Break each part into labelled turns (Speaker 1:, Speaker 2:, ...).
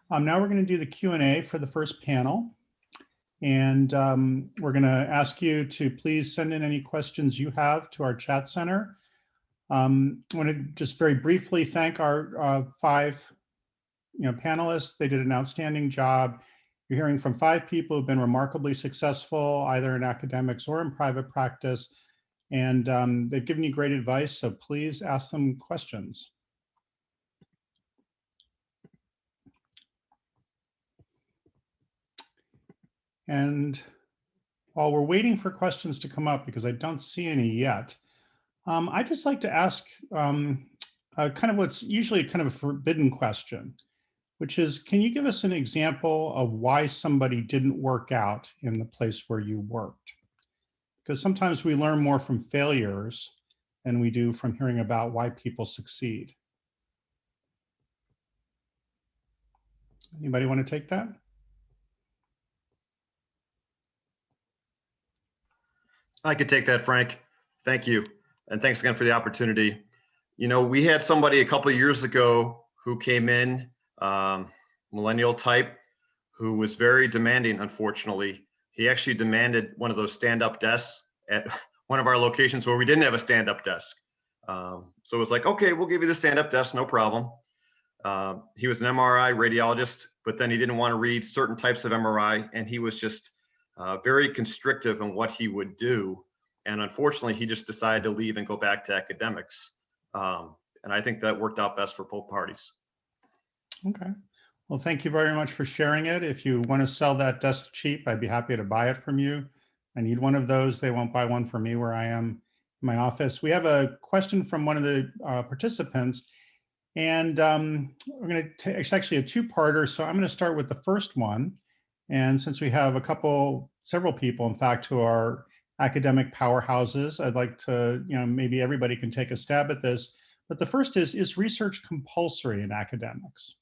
Speaker 1: Now we're going to do the Q&A for the first panel. And we're going to ask you to please send in any questions you have to our chat center. I want to just very briefly thank our 5 panelists. They did an outstanding job. You're hearing from 5 people who've been remarkably successful, either in academics or in private practice. And they've given you great advice, so please ask them questions. And while we're waiting for questions to come up, because I don't see any yet, I'd just like to ask kind of what's usually kind of a forbidden question, which is, can you give us an example of why somebody didn't work out in the place where you worked? Because sometimes we learn more from failures than we do from hearing about why people succeed. Anybody want to take that?
Speaker 2: I could take that, Frank. Thank you. And thanks again for the opportunity. You know, we had somebody a couple of years ago who came in, millennial type, who was very demanding, unfortunately. He actually demanded one of those stand-up desks at one of our locations where we didn't have a stand-up desk. So it was like, okay, we'll give you the stand-up desk, no problem. He was an MRI radiologist, but then he didn't want to read certain types of MRI, and he was just very constrictive in what he would do. And unfortunately, he just decided to leave and go back to academics. And I think that worked out best for both parties.
Speaker 1: Okay. Well, thank you very much for sharing it. If you want to sell that desk cheap, I'd be happy to buy it from you. I need one of those. They won't buy one for me where I am in my office. We have a question from one of the participants. And we're going to take, it's actually a 2-parter. So I'm going to start with the first one. And since we have several people, in fact, who are academic powerhouses, I'd like to, maybe everybody can take a stab at this. But the first is research compulsory in academics?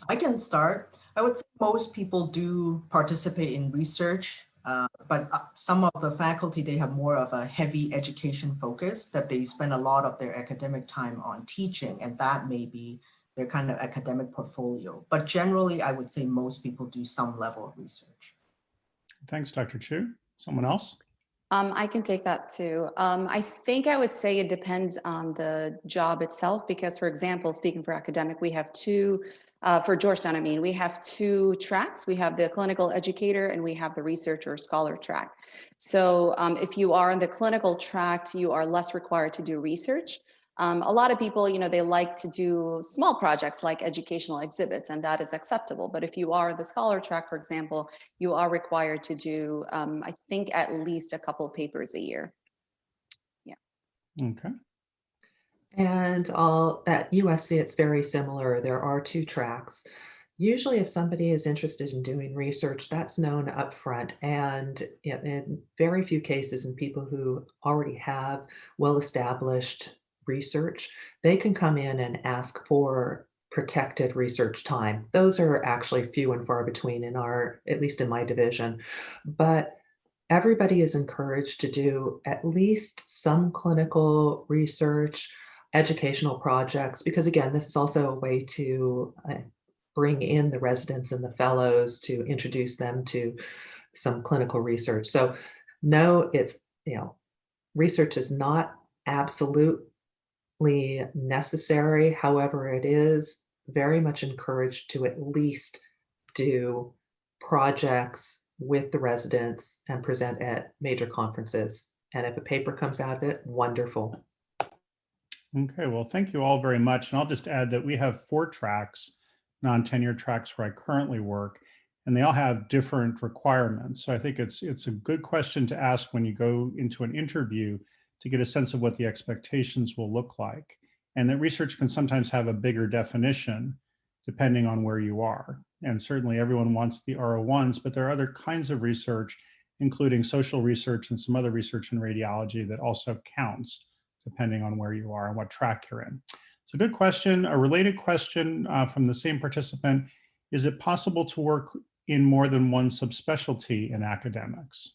Speaker 3: I can start. I would say most people do participate in research, but some of the faculty, they have more of a heavy education focus, that they spend a lot of their academic time on teaching, and that may be their kind of academic portfolio. But generally, I would say most people do some level of research.
Speaker 1: Thanks, Dr. Chu. Someone else?
Speaker 4: I can take that too. I think I would say it depends on the job itself, because, for example, speaking for academic, we have for Georgetown, we have 2 tracks. We have the clinical educator and we have the researcher or scholar track. So if you are in the clinical track, you are less required to do research. A lot of people, they like to do small projects like educational exhibits, and that is acceptable. But if you are the scholar track, for example, you are required to do, I think, at least a couple of papers a year. Yeah.
Speaker 1: Okay.
Speaker 5: And at USC, it's very similar. There are 2 tracks. Usually, if somebody is interested in doing research, that's known up front. And in very few cases, in people who already have well-established research, they can come in and ask for protected research time. Those are actually few and far between at least in my division. But everybody is encouraged to do at least some clinical research, educational projects, because again, this is also a way to bring in the residents and the fellows, to introduce them to some clinical research. So no, it's, research is not absolutely necessary. However, it is very much encouraged to at least do projects with the residents and present at major conferences. And if a paper comes out of it, wonderful.
Speaker 1: Okay, well, thank you all very much. And I'll just add that we have 4 tracks, non-tenure tracks where I currently work, and they all have different requirements. So I think it's a good question to ask when you go into an interview, to get a sense of what the expectations will look like. And that research can sometimes have a bigger definition depending on where you are. And certainly everyone wants the R01s, but there are other kinds of research, including social research and some other research in radiology, that also counts depending on where you are and what track you're in. So good question. A related question from the same participant: is it possible to work in more than one subspecialty in academics?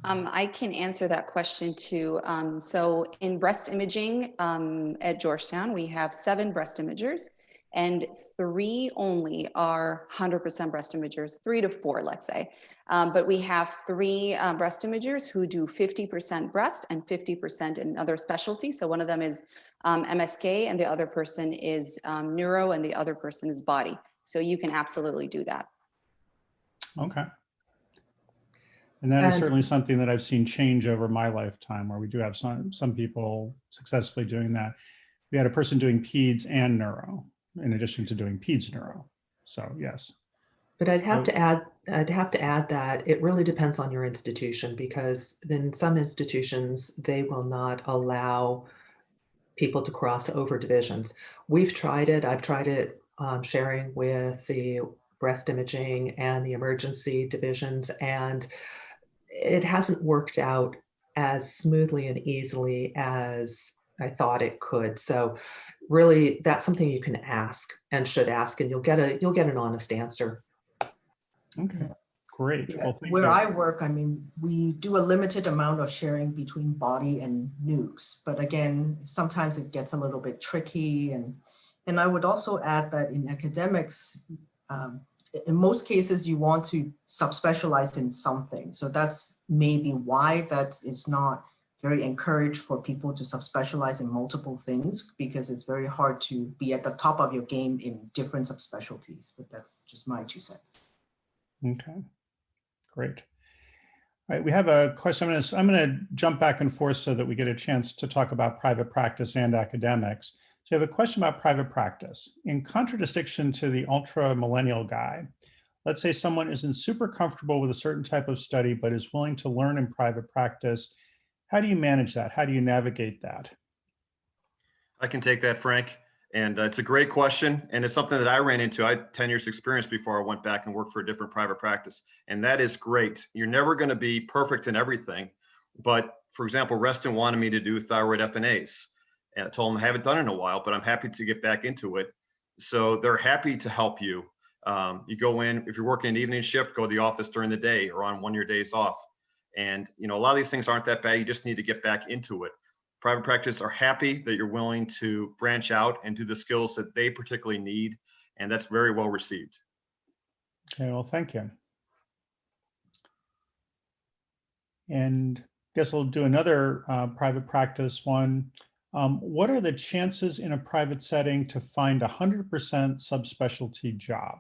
Speaker 4: I can answer that question too. So in breast imaging at Georgetown, we have 7 breast imagers and 3 only are 100% breast imagers, 3 to 4, let's say. But we have 3 breast imagers who do 50% breast and 50% in other specialties. So one of them is MSK and the other person is neuro and the other person is body. So you can absolutely do that.
Speaker 1: Okay. And that is
Speaker 5: And-
Speaker 1: certainly something that I've seen change over my lifetime, where we do have some people successfully doing that. We had a person doing peds and neuro, in addition to doing peds neuro. So yes.
Speaker 5: But I'd have to add that it really depends on your institution, because in some institutions, they will not allow people to cross over divisions. We've tried it. I've tried it sharing with the breast imaging and the emergency divisions, and it hasn't worked out as smoothly and easily as I thought it could. So really, that's something you can ask and should ask, and you'll get an honest answer.
Speaker 1: Okay, great.
Speaker 3: Yeah,
Speaker 1: Well, thank
Speaker 3: where
Speaker 1: you.
Speaker 3: I work, I mean, we do a limited amount of sharing between body and nukes, but again, sometimes it gets a little bit tricky. And I would also add that in academics, in most cases, you want to subspecialize in something. So that's maybe why that is not very encouraged for people to subspecialize in multiple things, because it's very hard to be at the top of your game in different subspecialties. But that's just my 2 cents.
Speaker 1: Okay, great. All right, we have a question. I'm going to jump back and forth so that we get a chance to talk about private practice and academics. So I have a question about private practice. In contradistinction to the ultra millennial guy, let's say someone isn't super comfortable with a certain type of study, but is willing to learn in private practice. How do you manage that? How do you navigate that?
Speaker 2: I can take that, Frank. And it's a great question. And it's something that I ran into. I had 10 years experience before I went back and worked for a different private practice. And that is great. You're never going to be perfect in everything. But for example, Reston wanted me to do thyroid FNAs. And I told them I haven't done it in a while, but I'm happy to get back into it. So they're happy to help you. You go in, if you're working an evening shift, go to the office during the day or on one of your days off. And a lot of these things aren't that bad. You just need to get back into it. Private practice are happy that you're willing to branch out and do the skills that they particularly need. And that's very well received.
Speaker 1: Okay, well, thank you. And I guess we'll do another private practice one. What are the chances in a private setting to find 100% subspecialty job?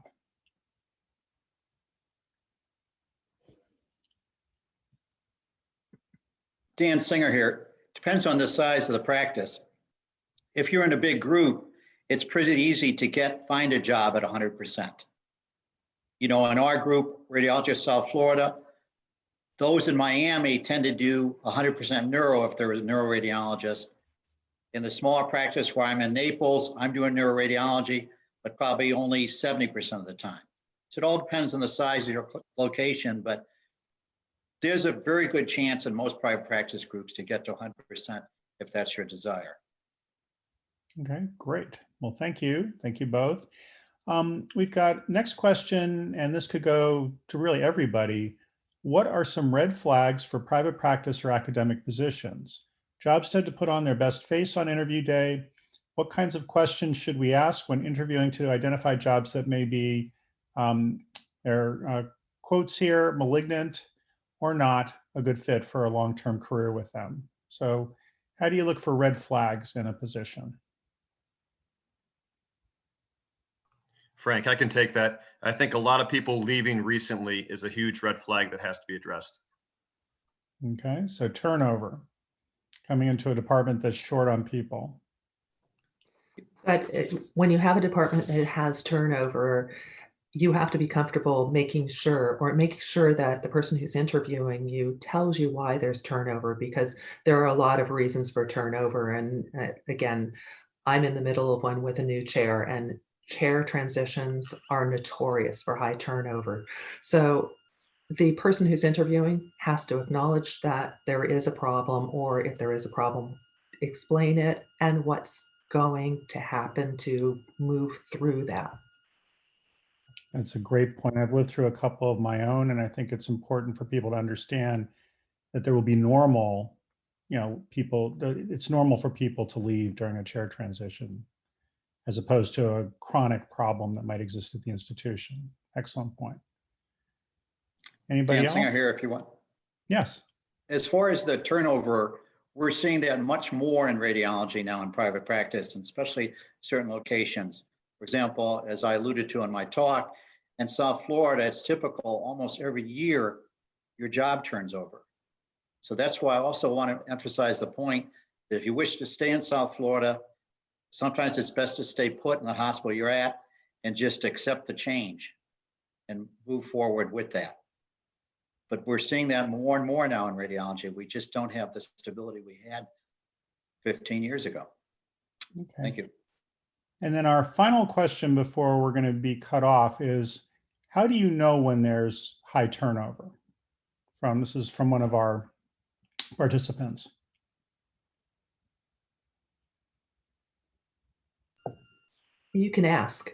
Speaker 6: Dan Singer here. Depends on the size of the practice. If you're in a big group, it's pretty easy to find a job at 100%. In our group, Radiology South Florida, those in Miami tend to do 100% neuro if there is a neuroradiologist. In the smaller practice where I'm in Naples, I'm doing neuroradiology, but probably only 70% of the time. So it all depends on the size of your location, but there's a very good chance in most private practice groups to get to 100% if that's your desire.
Speaker 1: Okay, great. Well, thank you. Thank you both. We've got next question, and this could go to really everybody. What are some red flags for private practice or academic positions? Jobs tend to put on their best face on interview day. What kinds of questions should we ask when interviewing to identify jobs that may be, quotes here, malignant or not a good fit for a long-term career with them? So how do you look for red flags in a position?
Speaker 2: Frank, I can take that. I think a lot of people leaving recently is a huge red flag that has to be addressed.
Speaker 1: Okay, so turnover, coming into a department that's short on people.
Speaker 5: But when you have a department that has turnover, you have to be comfortable making sure that the person who's interviewing you tells you why there's turnover, because there are a lot of reasons for turnover. And again, I'm in the middle of one with a new chair, and chair transitions are notorious for high turnover. So the person who's interviewing has to acknowledge that there is a problem, or if there is a problem, explain it and what's going to happen to move through that.
Speaker 1: That's a great point. I've lived through a couple of my own, and I think it's important for people to understand that there will be normal, people, it's normal for people to leave during a chair transition, as opposed to a chronic problem that might exist at the institution. Excellent point. Anybody
Speaker 6: Dan
Speaker 1: else?
Speaker 6: Singer here if you want.
Speaker 1: Yes.
Speaker 6: As far as the turnover, we're seeing that much more in radiology now in private practice, and especially certain locations. For example, as I alluded to in my talk, in South Florida, it's typical almost every year your job turns over. So that's why I also want to emphasize the point that if you wish to stay in South Florida, sometimes it's best to stay put in the hospital you're at and just accept the change and move forward with that. But we're seeing that more and more now in radiology. We just don't have the stability we had 15 years ago.
Speaker 1: Okay.
Speaker 6: Thank you.
Speaker 1: And then our final question before we're going to be cut off is, how do you know when there's high turnover? This is from one of our participants.
Speaker 5: You can ask.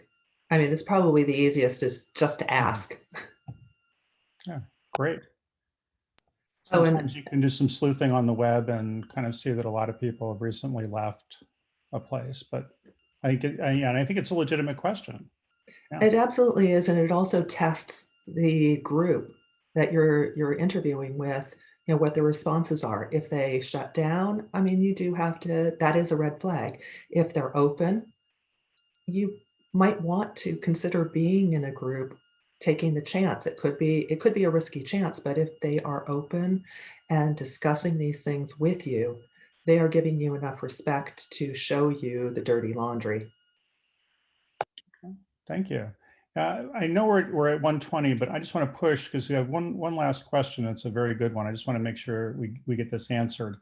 Speaker 5: I mean, it's probably the easiest is just to ask.
Speaker 1: Yeah, great.
Speaker 5: Oh, and
Speaker 1: Sometimes you can do some sleuthing on the web and kind of see that a lot of people have recently left a place, but I think I think it's a legitimate question. Yeah.
Speaker 5: it absolutely is, and it also tests the group that you're interviewing with, what the responses are. If they shut down, I mean, you do have to, that is a red flag. If they're open, you might want to consider being in a group, taking the chance. It could be a risky chance, but if they are open and discussing these things with you, they are giving you enough respect to show you the dirty laundry.
Speaker 1: Thank you. I know we're at 1:20, but I just want to push because we have one last question. It's a very good one. I just want to make sure we get this answered.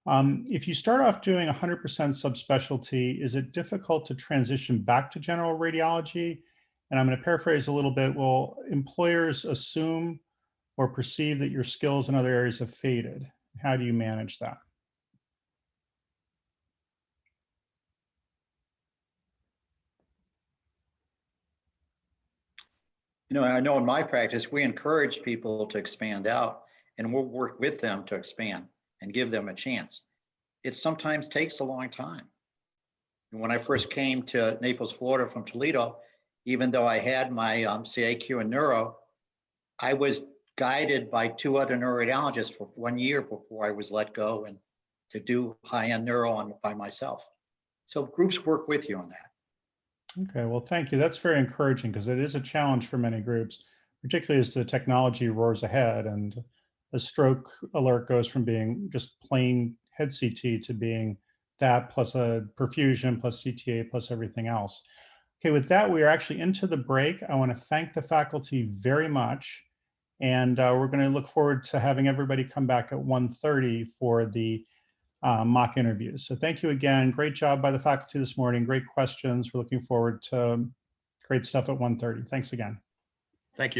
Speaker 1: If you start off doing 100% subspecialty, is it difficult to transition back to general radiology? And I'm going to paraphrase a little bit. Will employers assume or perceive that your skills in other areas have faded? How do you manage that?
Speaker 6: I know in my practice, we encourage people to expand out, and we'll work with them to expand and give them a chance. It sometimes takes a long time. And when I first came to Naples, Florida from Toledo, even though I had my CAQ in neuro, I was guided by 2 other neuroradiologists for 1 year before I was let go and to do high-end neuro by myself. So groups work with you on that.
Speaker 1: Okay, well, thank you. That's very encouraging because it is a challenge for many groups, particularly as the technology roars ahead and the stroke alert goes from being just plain head CT to being that plus a perfusion plus CTA plus everything else. Okay, with that, we are actually into the break. I want to thank the faculty very much. And we're going to look forward to having everybody come back at 1:30 for the mock interviews. So thank you again. Great job by the faculty this morning. Great questions. We're looking forward to great stuff at 1:30. Thanks again.
Speaker 2: Thank you.